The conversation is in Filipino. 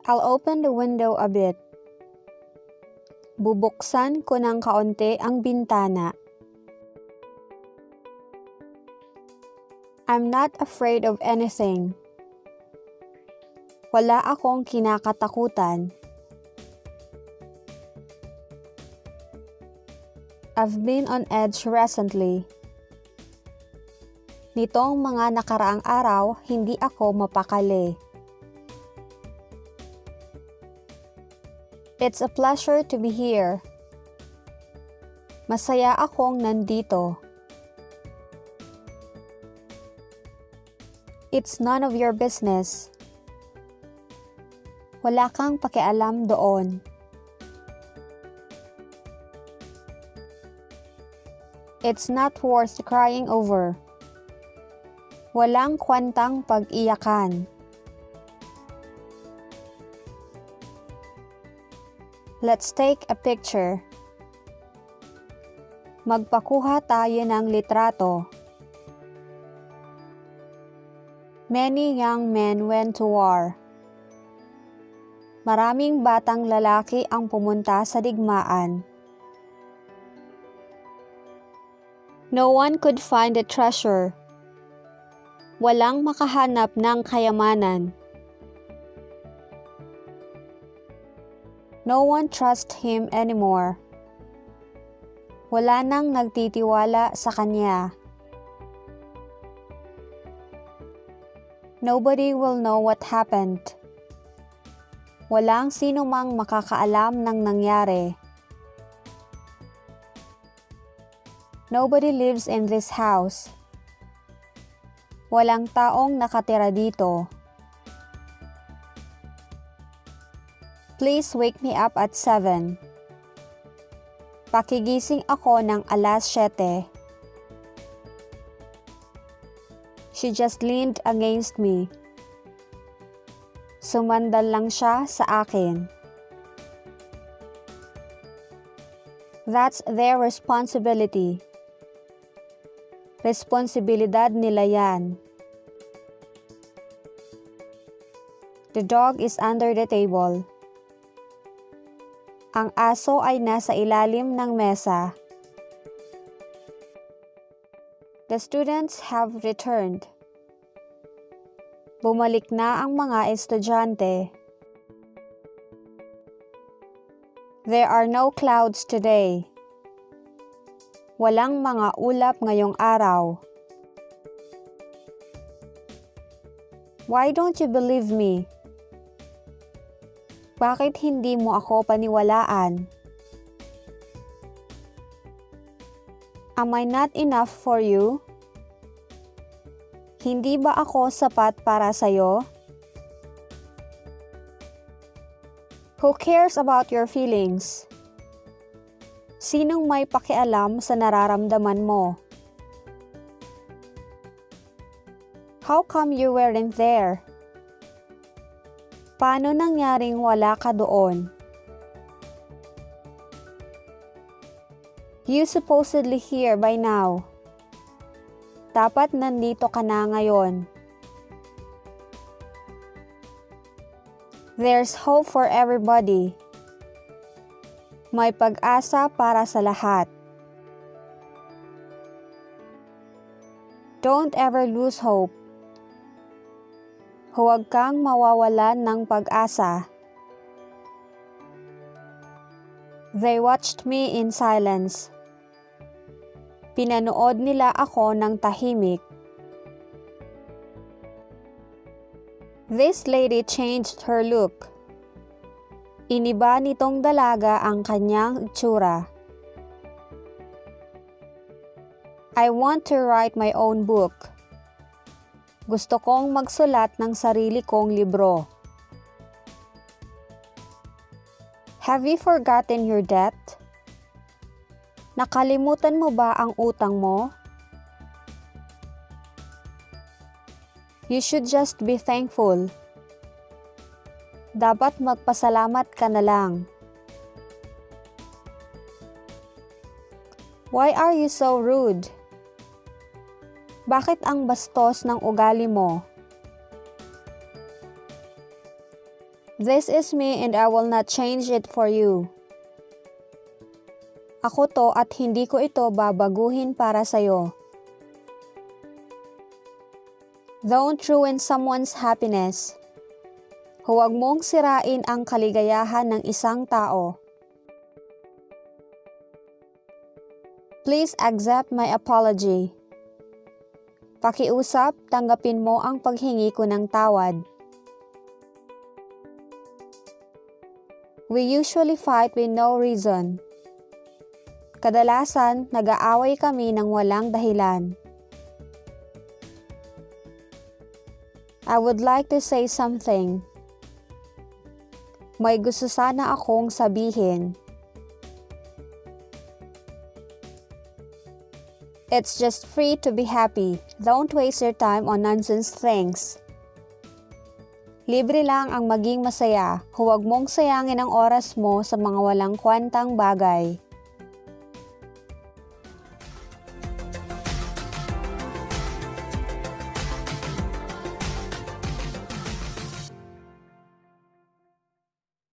I'll open the window a bit. Bubuksan ko ng kaunti ang bintana. I'm not afraid of anything. Wala akong kinakatakutan. I've been on edge recently. Nitong mga nakaraang araw, hindi ako mapakali. It's a pleasure to be here. Masaya akong nandito. It's none of your business. Wala kang pakialam doon. It's not worth crying over. Walang kwentang pag-iyakan. Let's take a picture. Magpakuha tayo ng litrato. Many young men went to war. Maraming batang lalaki ang pumunta sa digmaan. No one could find the treasure. Walang makahanap ng kayamanan. No one trusts him anymore. Wala nang nagtitiwala sa kanya. Nobody will know what happened. Walang sino mang makakaalam ng nangyari. Nobody lives in this house. Walang taong nakatira dito. Please wake me up at 7. Pakigising ako ng alas 7. She just leaned against me. Sumandal lang siya sa akin. That's their responsibility. Responsibilidad nila yan. The dog is under the table. Ang aso ay nasa ilalim ng mesa. The students have returned. Bumalik na ang mga estudyante. There are no clouds today. Walang mga ulap ngayong araw. Why don't you believe me? Bakit hindi mo ako paniwalaan? Am I not enough for you? Hindi ba ako sapat para sa'yo? Who cares about your feelings? Sinong may pakialam sa nararamdaman mo? How come you weren't there? Paano nangyaring wala ka doon? You supposedly here by now. Dapat nandito ka na ngayon. There's hope for everybody. May pag-asa para sa lahat. Don't ever lose hope. Huwag kang mawawalan ng pag-asa. They watched me in silence. Pinanood nila ako ng tahimik. This lady changed her look. Iniba nitong dalaga ang kanyang itsura. I want to write my own book. Gusto kong magsulat ng sarili kong libro. Have you forgotten your debt? Nakalimutan mo ba ang utang mo? You should just be thankful. Dapat magpasalamat ka na lang. Why are you so rude? Bakit ang bastos ng ugali mo? This is me and I will not change it for you. Ako to at hindi ko ito babaguhin para sa'yo. Don't ruin someone's happiness. Huwag mong sirain ang kaligayahan ng isang tao. Please accept my apology. Pakiusap, tanggapin mo ang paghingi ko ng tawad. We usually fight with no reason. Kadalasan, nag-aaway kami ng walang dahilan. I would like to say something. May gusto sana akong sabihin. It's just free to be happy. Don't waste your time on nonsense things. Libre lang ang maging masaya. Huwag mong sayangin ang oras mo sa mga walang kwentang bagay.